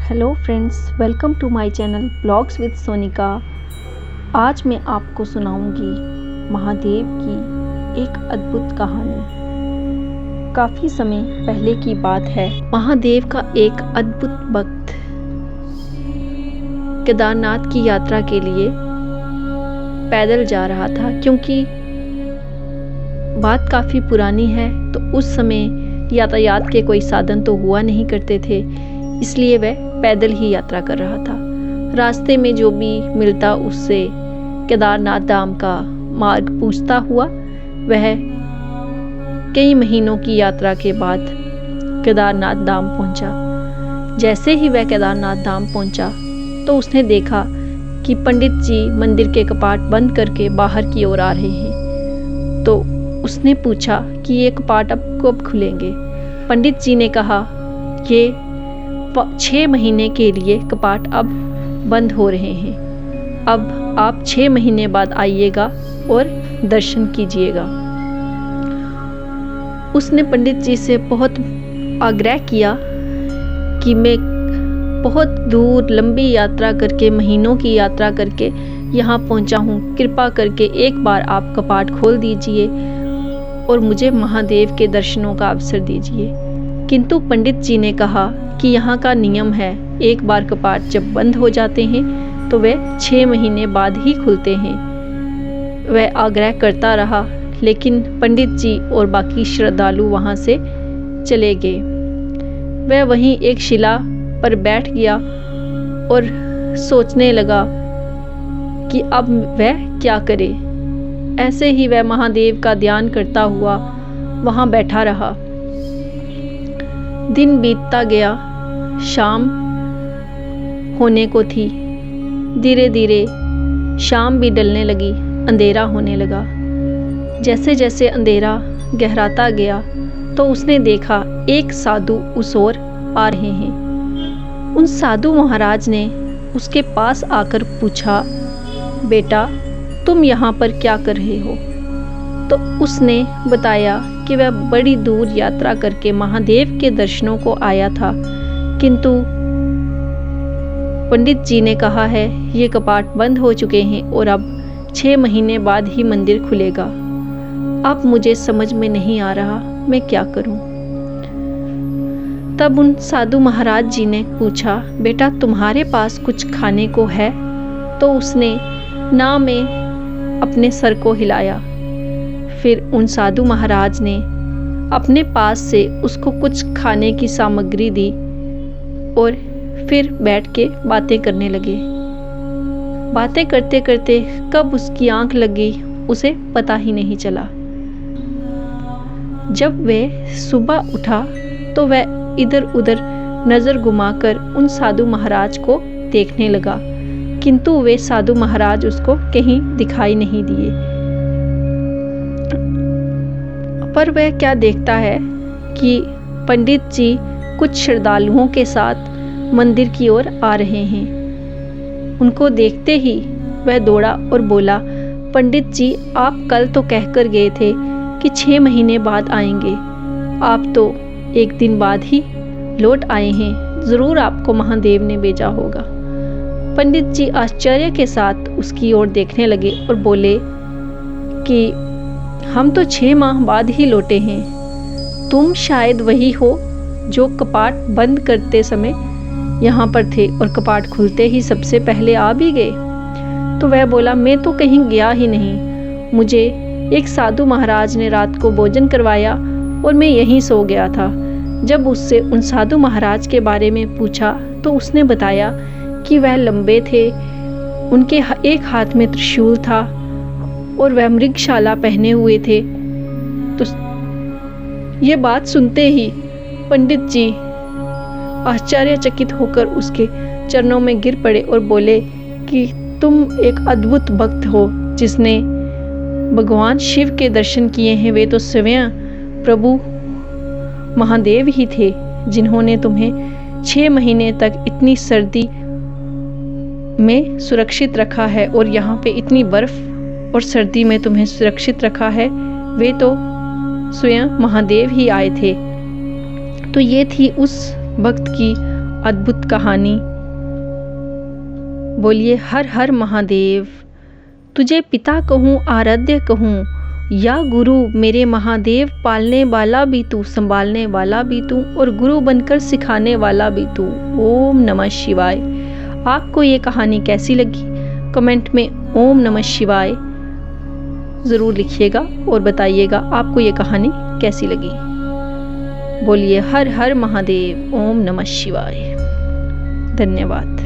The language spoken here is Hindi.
Hello friends, welcome to my channel blogs with Sonika. आज मैं आपको सुनाऊंगी महादेव की एक अद्भुत कहानी। काफ़ी समय पहले की बात है। महादेव का एक अद्भुत भक्त केदारनाथ की यात्रा के लिए पैदल जा रहा था। क्योंकि बात काफ़ी पुरानी है तो उस समय यातायात के कोई साधन तो हुआ नहीं करते थे, इसलिए वह पैदल ही यात्रा कर रहा था। रास्ते में जो भी मिलता उससे केदारनाथ धाम का मार्ग पूछता हुआ वह कई महीनों की यात्रा के बाद केदारनाथ धाम पहुंचा। जैसे ही वह केदारनाथ धाम पहुंचा तो उसने देखा कि पंडित जी मंदिर के कपाट बंद करके बाहर की ओर आ रहे हैं। तो उसने पूछा कि ये कपाट अब कब खुलेंगे। पंडित जी ने कहा ये 6 महीने के लिए कपाट अब बंद हो रहे हैं, अब आप 6 महीने बाद आइएगा और दर्शन कीजिएगा। उसने पंडित जी से बहुत आग्रह किया कि मैं बहुत दूर लंबी यात्रा करके, महीनों की यात्रा करके यहाँ पहुँचा हूँ, कृपा करके एक बार आप कपाट खोल दीजिए और मुझे महादेव के दर्शनों का अवसर दीजिए। किंतु पंडित जी ने कहा कि यहाँ का नियम है, एक बार कपाट जब बंद हो जाते हैं तो वे 6 महीने बाद ही खुलते हैं। वह आग्रह करता रहा, लेकिन पंडित जी और बाकी श्रद्धालु वहाँ से चले गए। वह वहीं एक शिला पर बैठ गया और सोचने लगा कि अब वह क्या करे। ऐसे ही वह महादेव का ध्यान करता हुआ वहाँ बैठा रहा। दिन बीतता गया, शाम होने को थी। धीरे धीरे शाम भी ढलने लगी, अंधेरा होने लगा। जैसे जैसे अंधेरा गहराता गया तो उसने देखा एक साधु उस ओर आ रहे हैं। उन साधु महाराज ने उसके पास आकर पूछा, बेटा तुम यहाँ पर क्या कर रहे हो? तो उसने बताया कि वह बड़ी दूर यात्रा करके महादेव के दर्शनों को आया था, किंतु पंडित जी ने कहा है ये कपाट बंद हो चुके हैं और अब 6 महीने बाद ही मंदिर खुलेगा। अब मुझे समझ में नहीं आ रहा मैं क्या करूं। तब उन साधु महाराज जी ने पूछा, बेटा तुम्हारे पास कुछ खाने को है? तो उसने ना में अपने सर को हिलाया। फिर उन साधु महाराज ने अपने पास से उसको कुछ खाने की सामग्री दी और फिर बैठ के बातें करने लगे। बातें करते करते कब उसकी आंख लग गई उसे पता ही नहीं चला। जब वह सुबह उठा तो वह इधर उधर नजर घुमाकर उन साधु महाराज को देखने लगा, किंतु वे साधु महाराज उसको कहीं दिखाई नहीं दिए। पर वह क्या देखता है कि पंडित जी कुछ श्रद्धालुओं के साथ मंदिर की ओर आ रहे हैं। उनको देखते ही वह दौड़ा और बोला, पंडित जी आप कल तो कहकर गए थे कि 6 महीने बाद आएंगे, आप तो एक दिन बाद ही लौट आए हैं, जरूर आपको महादेव ने भेजा होगा। पंडित जी आश्चर्य के साथ उसकी ओर देखने लगे और बोले कि हम तो 6 माह बाद ही लौटे हैं, तुम शायद वही हो जो कपाट बंद करते समय यहाँ पर थे और कपाट खुलते ही सबसे पहले आ भी गए। तो वह बोला, मैं तो कहीं गया ही नहीं, मुझे एक साधु महाराज ने रात को भोजन करवाया और मैं यहीं सो गया था। जब उससे उन साधु महाराज के बारे में पूछा तो उसने बताया कि वह लंबे थे, उनके एक हाथ में त्रिशूल था और वह मृगशाला पहने हुए थे। तो ये बात सुनते ही पंडित जी आश्चर्यचकित होकर उसके चरणों में गिर पड़े और बोले कि तुम एक अद्भुत भक्त हो जिसने भगवान शिव के दर्शन किए हैं। वे तो स्वयं प्रभु महादेव ही थे जिन्होंने तुम्हें 6 महीने तक इतनी सर्दी में सुरक्षित रखा है और यहाँ पे इतनी बर्फ और सर्दी में तुम्हें सुरक्षित रखा है। वे तो स्वयं महादेव ही आए थे। तो ये थी उस भक्त की अद्भुत कहानी। बोलिए हर हर महादेव। तुझे पिता कहूँ, आराध्य कहूँ या गुरु, मेरे महादेव, पालने वाला भी तू, संभालने वाला भी तू और गुरु बनकर सिखाने वाला भी तू। ओम नमः शिवाय। आपको ये कहानी कैसी लगी कमेंट में ओम नमः शिवाय ज़रूर लिखिएगा और बताइएगा आपको ये कहानी कैसी लगी। बोलिए हर हर महादेव। ओम नमः शिवाय। धन्यवाद।